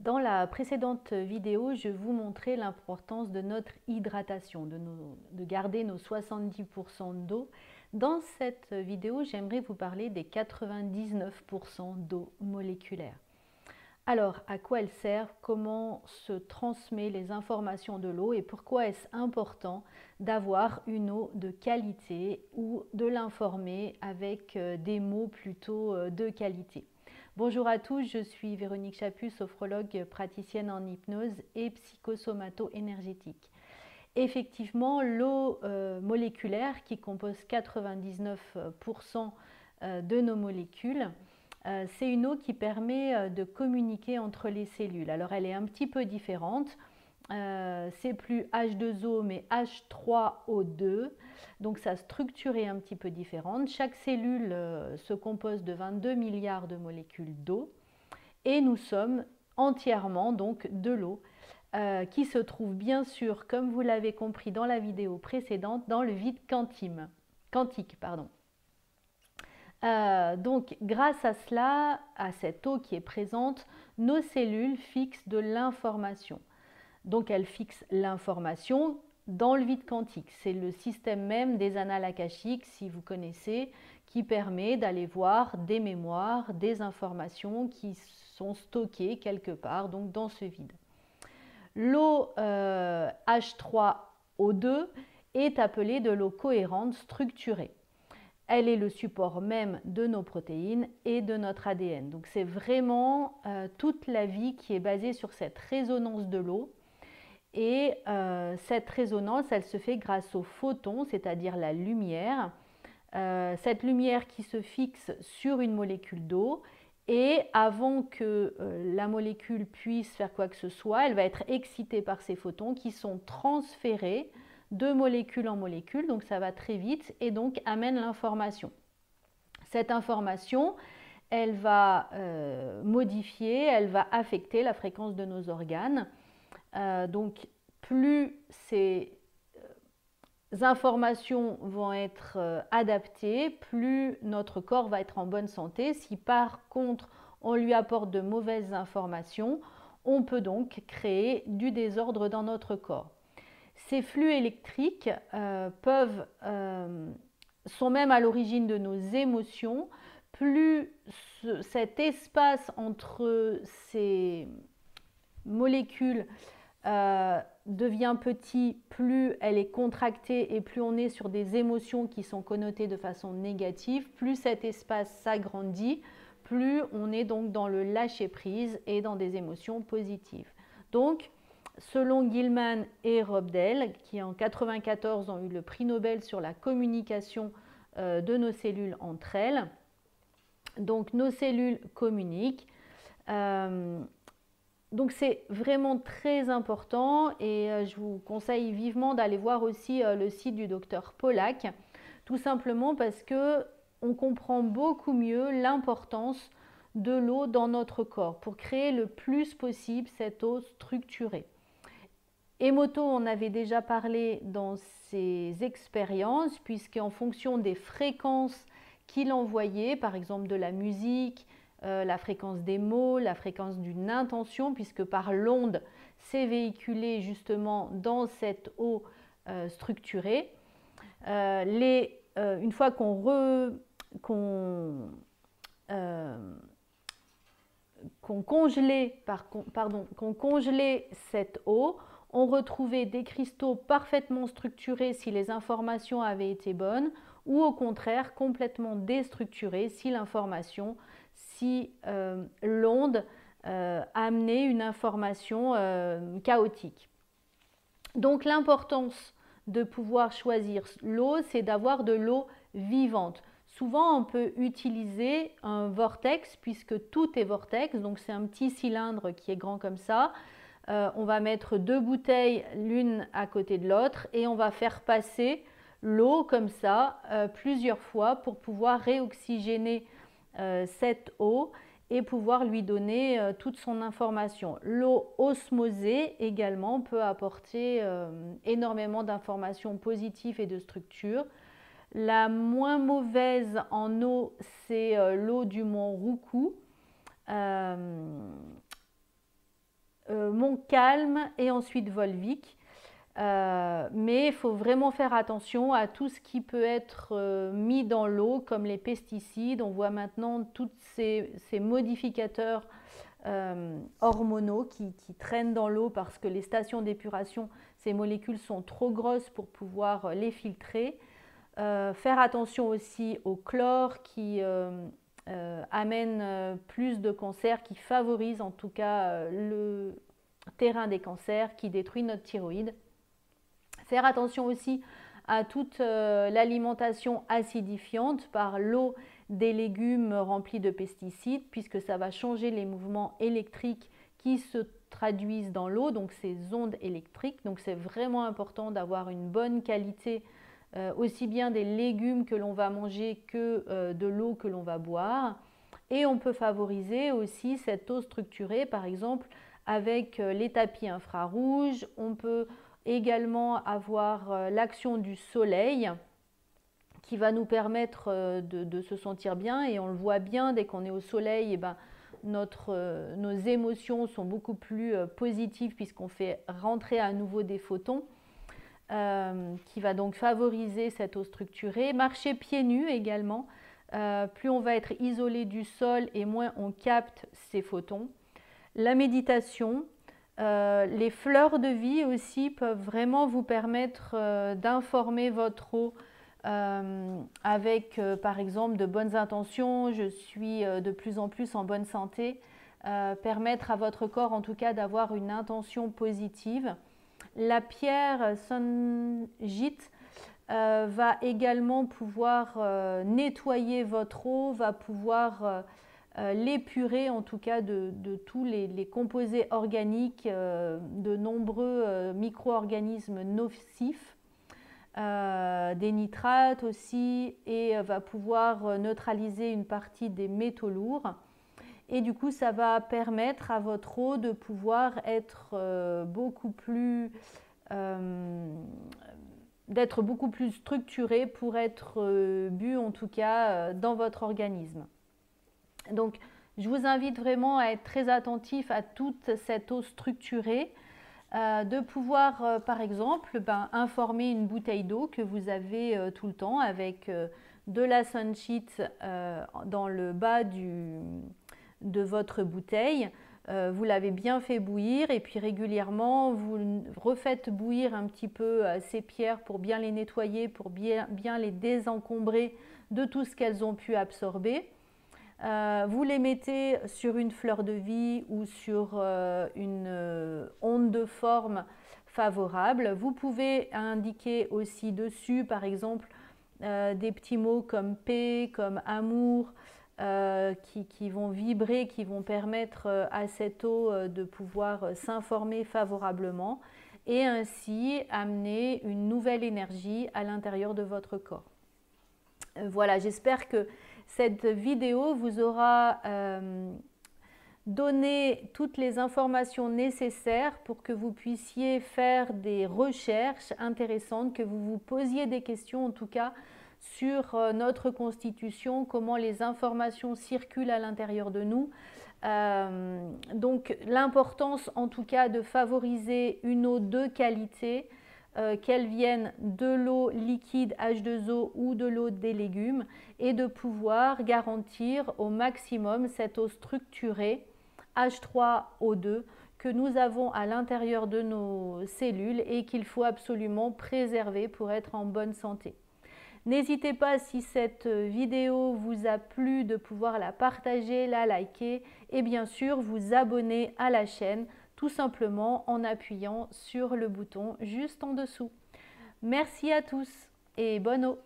Dans la précédente vidéo, je vous montrais l'importance de notre hydratation, de garder nos 70% d'eau. Dans cette vidéo, j'aimerais vous parler des 99% d'eau moléculaire. Alors, à quoi elle sert? Comment se transmet les informations de l'eau et pourquoi est-ce important d'avoir une eau de qualité ou de l'informer avec des mots plutôt de qualité? Bonjour à tous, je suis Véronique Chaput, sophrologue praticienne en hypnose et psychosomato-énergétique. Effectivement, l'eau moléculaire qui compose 99% de nos molécules, c'est une eau qui permet de communiquer entre les cellules. Alors elle est un petit peu différente. C'est plus H2O mais H3O2, donc sa structure est un petit peu différente. Chaque cellule se compose de 22 milliards de molécules d'eau et nous sommes entièrement donc de l'eau qui se trouve bien sûr, comme vous l'avez compris dans la vidéo précédente, dans le vide quantique. Donc grâce à cela, à cette eau qui est présente, nos cellules fixent de l'information. Donc elle fixe l'information dans le vide quantique. C'est le système même des annales akashiques, si vous connaissez, qui permet d'aller voir des mémoires, des informations qui sont stockées quelque part, donc dans ce vide. L'eau H3O2 est appelée de l'eau cohérente structurée. Elle est le support même de nos protéines et de notre ADN. Donc c'est vraiment toute la vie qui est basée sur cette résonance de l'eau. Et cette résonance, elle se fait grâce aux photons, c'est-à-dire la lumière. Cette lumière qui se fixe sur une molécule d'eau. Et avant que la molécule puisse faire quoi que ce soit, elle va être excitée par ces photons qui sont transférés de molécule en molécule. Donc ça va très vite et donc amène l'information. Cette information, elle va modifier, elle va affecter la fréquence de nos organes. Donc plus ces informations vont être adaptées, plus notre corps va être en bonne santé. Si par contre on lui apporte de mauvaises informations, on peut donc créer du désordre dans notre corps. Ces flux électriques sont même à l'origine de nos émotions. Plus cet espace entre ces molécules devient petit, plus elle est contractée et plus on est sur des émotions qui sont connotées de façon négative, plus cet espace s'agrandit, plus on est donc dans le lâcher-prise et dans des émotions positives. Donc, selon Gilman et Robdell, qui en 1994 ont eu le prix Nobel sur la communication de nos cellules entre elles, donc nos cellules communiquent. Donc c'est vraiment très important et je vous conseille vivement d'aller voir aussi le site du docteur Pollack, tout simplement parce que on comprend beaucoup mieux l'importance de l'eau dans notre corps pour créer le plus possible cette eau structurée. Emoto en avait déjà parlé dans ses expériences, puisqu'en fonction des fréquences qu'il envoyait, par exemple de la musique, la fréquence des mots, la fréquence d'une intention, puisque par l'onde, c'est véhiculé justement dans cette eau structurée. Une fois qu'on congelait cette eau, on retrouvait des cristaux parfaitement structurés si les informations avaient été bonnes, ou au contraire complètement déstructurés si l'onde amenait une information chaotique. Donc l'importance de pouvoir choisir l'eau, c'est d'avoir de l'eau vivante. Souvent, on peut utiliser un vortex, puisque tout est vortex, donc c'est un petit cylindre qui est grand comme ça. On va mettre deux bouteilles l'une à côté de l'autre et on va faire passer l'eau comme ça plusieurs fois pour pouvoir réoxygéner cette eau et pouvoir lui donner toute son information. L'eau osmosée également peut apporter énormément d'informations positives et de structure. La moins mauvaise en eau, c'est l'eau du mont Roukou. calme et ensuite volvique. Mais il faut vraiment faire attention à tout ce qui peut être mis dans l'eau, comme les pesticides. On voit maintenant tous ces modificateurs hormonaux qui traînent dans l'eau parce que les stations d'épuration, ces molécules sont trop grosses pour pouvoir les filtrer. Faire attention aussi au chlore qui amène plus de cancers, qui favorise en tout cas le terrain des cancers, qui détruit notre thyroïde. Faire attention aussi à toute l'alimentation acidifiante par l'eau des légumes remplis de pesticides, puisque ça va changer les mouvements électriques qui se traduisent dans l'eau, donc ces ondes électriques. Donc c'est vraiment important d'avoir une bonne qualité aussi bien des légumes que l'on va manger que de l'eau que l'on va boire. Et on peut favoriser aussi cette eau structurée, par exemple avec les tapis infrarouges. On peut également avoir l'action du soleil qui va nous permettre de se sentir bien, et on le voit bien, dès qu'on est au soleil, et ben, nos émotions sont beaucoup plus positives puisqu'on fait rentrer à nouveau des photons qui va donc favoriser cette eau structurée. Marcher pieds nus également, plus on va être isolé du sol et moins on capte ces photons. La méditation, les fleurs de vie aussi peuvent vraiment vous permettre d'informer votre eau avec par exemple de bonnes intentions. Je suis de plus en plus en bonne santé. Permettre à votre corps en tout cas d'avoir une intention positive. La pierre Sanjit va également pouvoir nettoyer votre eau, va pouvoir l'épurer en tout cas de tous les composés organiques, de nombreux micro-organismes nocifs, des nitrates aussi, et va pouvoir neutraliser une partie des métaux lourds. Et du coup, ça va permettre à votre eau de pouvoir être beaucoup plus structurée pour être bu en tout cas dans votre organisme. Donc, je vous invite vraiment à être très attentif à toute cette eau structurée, de pouvoir, par exemple, informer une bouteille d'eau que vous avez tout le temps avec de la Sanjit dans le bas de votre bouteille. Vous l'avez bien fait bouillir et puis régulièrement, vous refaites bouillir un petit peu ces pierres pour bien les nettoyer, pour bien les désencombrer de tout ce qu'elles ont pu absorber. Vous les mettez sur une fleur de vie ou sur une onde de forme favorable. Vous pouvez indiquer aussi dessus, par exemple, des petits mots comme paix, comme amour, qui vont vibrer, qui vont permettre à cette eau de pouvoir s'informer favorablement et ainsi amener une nouvelle énergie à l'intérieur de votre corps. Voilà, j'espère que cette vidéo vous aura donné toutes les informations nécessaires pour que vous puissiez faire des recherches intéressantes, que vous vous posiez des questions en tout cas sur notre constitution, comment les informations circulent à l'intérieur de nous. Donc l'importance en tout cas de favoriser une eau de qualité, qu'elle vienne de l'eau liquide H2O ou de l'eau des légumes, et de pouvoir garantir au maximum cette eau structurée H3O2 que nous avons à l'intérieur de nos cellules et qu'il faut absolument préserver pour être en bonne santé. N'hésitez pas, si cette vidéo vous a plu, de pouvoir la partager, la liker et bien sûr vous abonner à la chaîne, tout simplement en appuyant sur le bouton juste en dessous. Merci à tous et bonne eau!